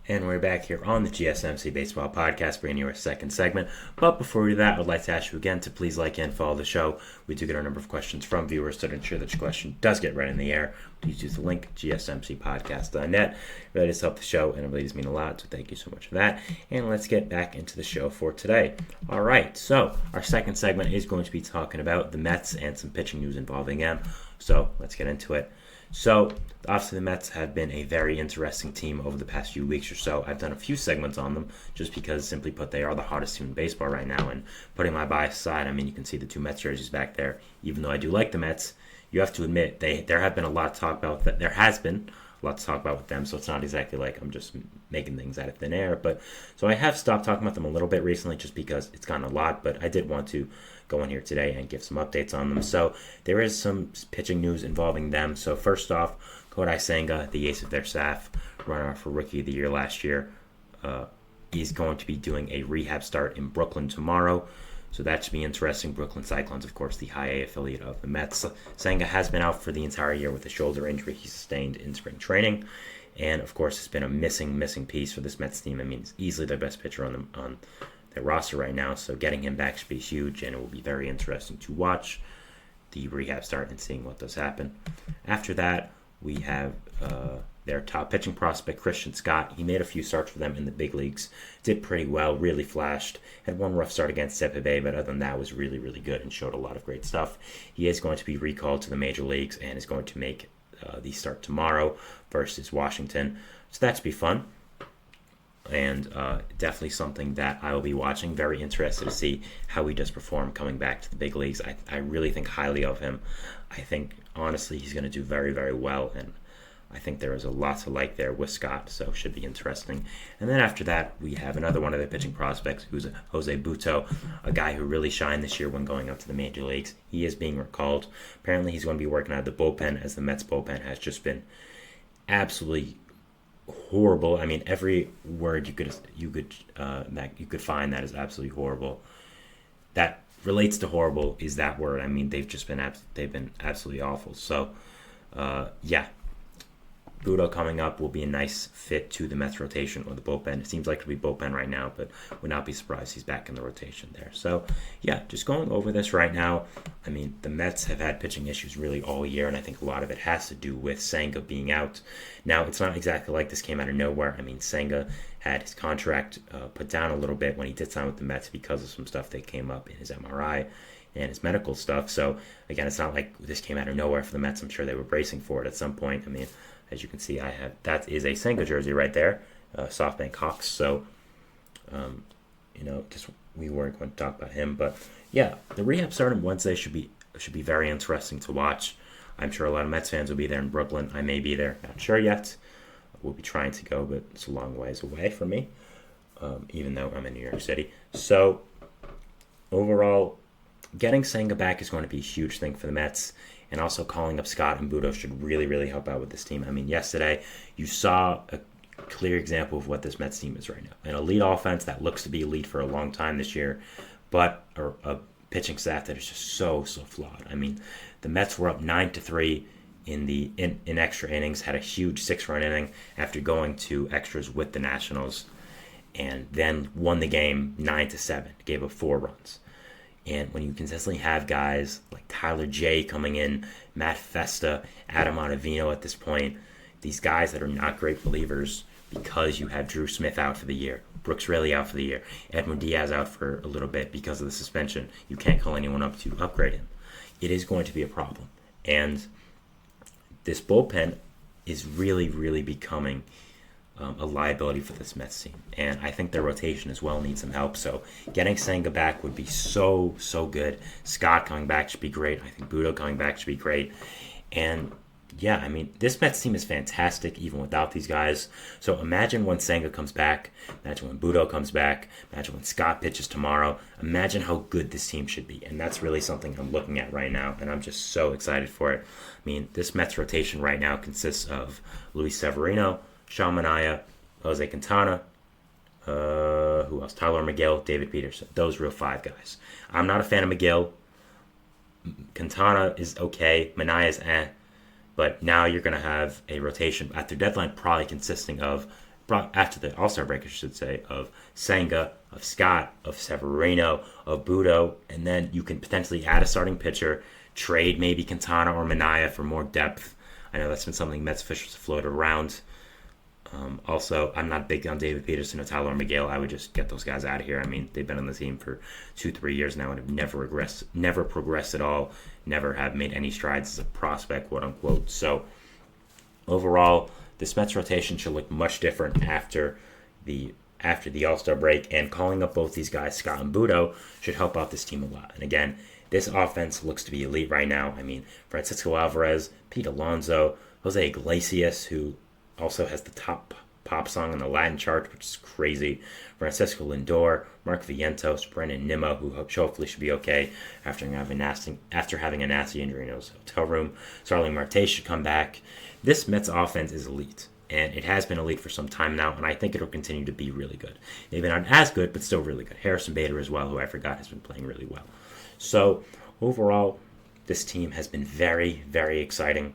And we're back here on the GSMC Baseball Podcast, bringing you our second segment. But before we do that, I'd like to ask you again to please like and follow the show. We do get a number of questions from viewers, so to ensure that your question does get read in the air, please use the link, gsmcpodcast.net. It really does help the show, and it really does mean a lot, so thank you so much for that. And let's get back into the show for today. All right, so our second segment is going to be talking about the Mets and some pitching news involving them. So let's get into it. So, obviously, the Mets have been a very interesting team over the past few weeks or so. I've done a few segments on them just because, simply put, they are the hottest team in baseball right now. And putting my bias aside, I mean, you can see the two Mets jerseys back there. Even though I do like the Mets, you have to admit there have been a lot to talk about. There has been a lot to talk about with them, so it's not exactly like I'm just making things out of thin air. But so I have stopped talking about them a little bit recently just because it's gotten a lot, but I did want to go in here today and give some updates on them. So there is some pitching news involving them. So first off, Kodai Senga, the ace of their staff, runner-up for Rookie of the Year last year, is going to be doing a rehab start in Brooklyn tomorrow. So that should be interesting. Brooklyn Cyclones, of course, the high A affiliate of the Mets. Senga has been out for the entire year with a shoulder injury he sustained in spring training. And, of course, it's been a missing piece for this Mets team. I mean, he's easily their best pitcher on their roster right now. So getting him back should be huge, and it will be very interesting to watch the rehab start and seeing what does happen. After that, we have their top pitching prospect, Christian Scott. He made a few starts for them in the big leagues. Did pretty well, really flashed. Had one rough start against Tampa Bay, but other than that was really, really good and showed a lot of great stuff. He is going to be recalled to the major leagues and is going to make the start tomorrow versus Washington. So that should be fun. And definitely something that I will be watching. Very interested to see how he does perform coming back to the big leagues. I really think highly of him. I think, honestly, he's going to do very, very well. And I think there is a lot to like there with Scott, so it should be interesting. And then after that, we have another one of the pitching prospects, who's Jose Butto, a guy who really shined this year when going up to the major leagues. He is being recalled. Apparently, he's going to be working out of the bullpen, as the Mets bullpen has just been absolutely horrible. I mean, every word you could find that is absolutely horrible. That relates to horrible is that word. I mean, they've been absolutely awful. So, yeah. Budo coming up will be a nice fit to the Mets rotation or the bullpen. It seems like it'll be bullpen right now, but would not be surprised he's back in the rotation there. So, yeah, just going over this right now. I mean, the Mets have had pitching issues really all year, and I think a lot of it has to do with Senga being out. Now, it's not exactly like this came out of nowhere. I mean, Senga had his contract put down a little bit when he did sign with the Mets because of some stuff that came up in his MRI and his medical stuff. So, again, it's not like this came out of nowhere for the Mets. I'm sure they were bracing for it at some point. I mean, as you can see, that is a Senga jersey right there, SoftBank Hawks. So, just we weren't going to talk about him, but yeah, the rehab start on Wednesday should be very interesting to watch. I'm sure a lot of Mets fans will be there in Brooklyn. I may be there, not sure yet. We'll be trying to go, but it's a long ways away from me, even though I'm in New York City. So, overall, getting Senga back is going to be a huge thing for the Mets. And also calling up Scott and Budo should really, really help out with this team. I mean, yesterday you saw a clear example of what this Mets team is right now. An elite offense that looks to be elite for a long time this year, but a pitching staff that is just so flawed. I mean, the Mets were up 9-3 in extra innings, had a huge 6-run inning after going to extras with the Nationals, and then won the game 9-7, gave up 4 runs. And when you consistently have guys like Tyler J coming in, Matt Festa, Adam Ottavino at this point, these guys that are not great relievers because you have Drew Smith out for the year, Brooks Raley out for the year, Edwin Diaz out for a little bit because of the suspension. You can't call anyone up to upgrade him. It is going to be a problem. And this bullpen is really, really becoming a liability for this Mets team. And I think their rotation as well needs some help. So getting Senga back would be so good. Scott coming back should be great. I think Budo coming back should be great. And yeah, I mean, this Mets team is fantastic even without these guys. So imagine when Senga comes back. Imagine when Budo comes back. Imagine when Scott pitches tomorrow. Imagine how good this team should be. And that's really something I'm looking at right now. And I'm just so excited for it. I mean, this Mets rotation right now consists of Luis Severino, Sean Manaea, Jose Quintana, who else? Tyler McGill, David Peterson. Those real 5 guys. I'm not a fan of McGill. Quintana is okay. Manaea is eh. But now you're going to have a rotation at the deadline probably consisting of after the All-Star break, I should say, of Senga, of Scott, of Severino, of Budo, and then you can potentially add a starting pitcher, trade maybe Quintana or Minaya for more depth. I know that's been something Mets officials have floated around. Also, I'm not big on David Peterson or Tyler Miguel. I would just get those guys out of here. I mean, they've been on the team for 2-3 years now and have never progressed at all, never have made any strides as a prospect, quote unquote. So, overall, this Mets rotation should look much different after the All-Star break, and calling up both these guys, Scott and Budo, should help out this team a lot. And again, this offense looks to be elite right now. I mean, Francisco Alvarez, Pete Alonso, Jose Iglesias, who also has the top pop song on the Latin chart, which is crazy. Francisco Lindor, Mark Vientos, Brennan Nimmo, who hopefully should be okay after having a nasty injury in his hotel room. Starling Marte should come back. This Mets offense is elite, and it has been elite for some time now, and I think it'll continue to be really good. Maybe not as good, but still really good. Harrison Bader as well, who I forgot has been playing really well. So overall, this team has been very, very exciting.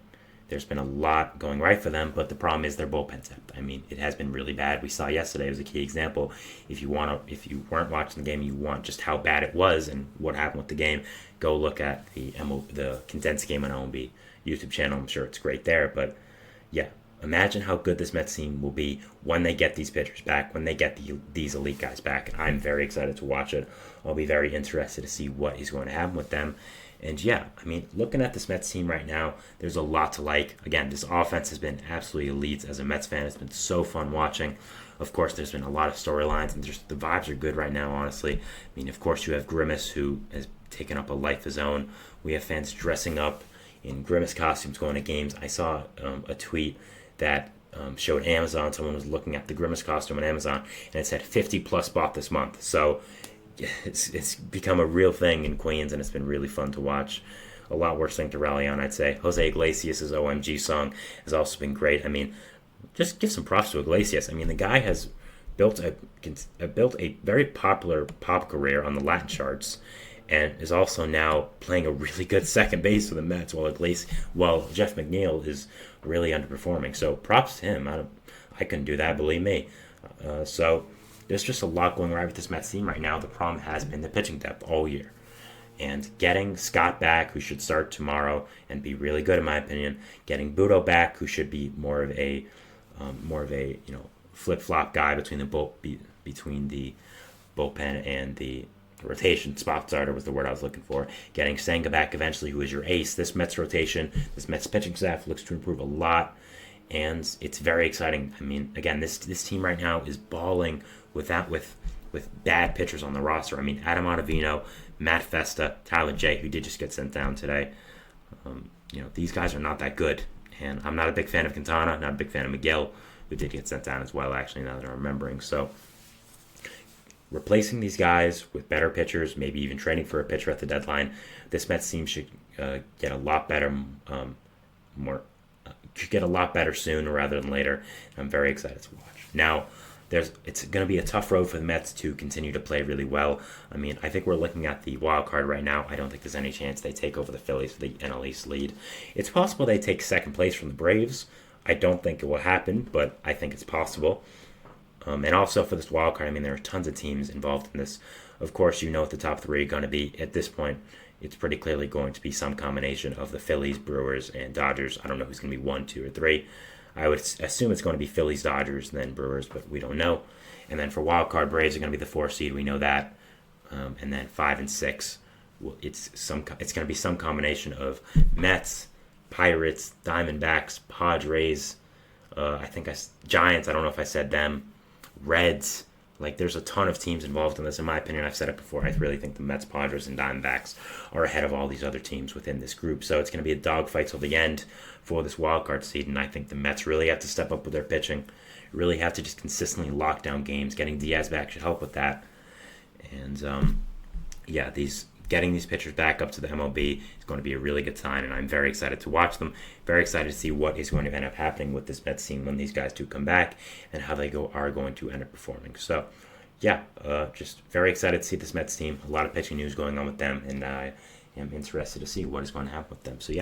There's been a lot going right for them, but the problem is their bullpen depth. I mean, it has been really bad. We saw yesterday as a key example. If you weren't watching the game, you want just how bad it was and what happened with the game, go look at the condensed game on OMB YouTube channel. I'm sure it's great there. But yeah, imagine how good this Mets team will be when they get these pitchers back, when they get these elite guys back. And I'm very excited to watch it. I'll be very interested to see what is going to happen with them. And yeah, I mean, looking at this Mets team right now, there's a lot to like. Again, this offense has been absolutely elite. As a Mets fan, it's been so fun watching. Of course, there's been a lot of storylines, and just the vibes are good right now, honestly. I mean, of course, you have Grimace, who has taken up a life of his own. We have fans dressing up in Grimace costumes going to games. I saw a tweet that showed Amazon. Someone was looking at the Grimace costume on Amazon, and it said 50 plus bought this month. So it's become a real thing in Queens, and it's been really fun to watch. A lot worse thing to rally on, I'd say. Jose Iglesias' OMG song has also been great. I mean, just give some props to Iglesias. I mean, the guy has built a very popular pop career on the Latin charts, and is also now playing a really good second base for the Mets, while Jeff McNeil is really underperforming. So props to him. I couldn't do that, believe me. So there's just a lot going right with this Mets team right now. The problem has been the pitching depth all year. And getting Scott back, who should start tomorrow and be really good in my opinion. Getting Budo back, who should be more of a flip-flop guy between the bullpen and the rotation. Spot starter was the word I was looking for. Getting Senga back eventually, who is your ace. This Mets rotation, this Mets pitching staff looks to improve a lot, and it's very exciting. I mean, again, this team right now is balling with bad pitchers on the roster. I mean, Adam Ottavino, Matt Festa, Tyler J, who did just get sent down today. These guys are not that good, and I'm not a big fan of Quintana, not a big fan of Miguel, who did get sent down as well, actually, now that I'm remembering. So replacing these guys with better pitchers, maybe even trading for a pitcher at the deadline, this Mets team should get a lot better, sooner rather than later. I'm very excited to watch. Now, it's going to be a tough road for the Mets to continue to play really well. I mean, I think we're looking at the wild card right now. I don't think there's any chance they take over the Phillies for the NL East lead. It's possible they take second place from the Braves. I don't think it will happen, but I think it's possible. And also for this wild card, I mean, there are tons of teams involved in this. Of course, you know what the top three are going to be. At this point, it's pretty clearly going to be some combination of the Phillies, Brewers, and Dodgers. I don't know who's going to be 1, 2, or 3. I would assume it's going to be Phillies, Dodgers, and then Brewers, but we don't know. And then for wild card, Braves are going to be the 4 seed. We know that. And then 5 and 6, it's going to be some combination of Mets, Pirates, Diamondbacks, Padres. Giants. I don't know if I said them. Reds. Like, there's a ton of teams involved in this. In my opinion, I've said it before, I really think the Mets, Padres, and Diamondbacks are ahead of all these other teams within this group. So it's going to be a dogfight till the end for this wildcard seed, and I think the Mets really have to step up with their pitching. Really have to just consistently lock down games. Getting Diaz back should help with that. And, getting these pitchers back up to the MLB is going to be a really good sign, and I'm very excited to watch them. Very excited to see what is going to end up happening with this Mets team when these guys do come back and how they are going to end up performing. So, just very excited to see this Mets team. A lot of pitching news going on with them, and I am interested to see what is going to happen with them. So,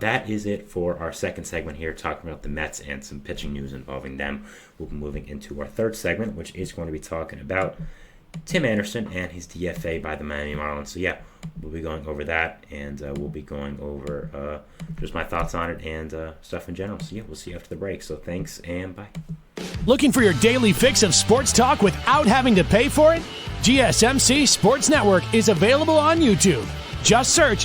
that is it for our second segment here, talking about the Mets and some pitching news involving them. We'll be moving into our third segment, which is going to be talking about Tim Anderson and his DFA by the Miami Marlins. So yeah, we'll be going over that, and we'll be going over just my thoughts on it and stuff in general. So yeah, we'll see you after the break. So thanks, and bye. Looking for your daily fix of sports talk without having to pay for it? GSMC Sports Network is available on YouTube. Just search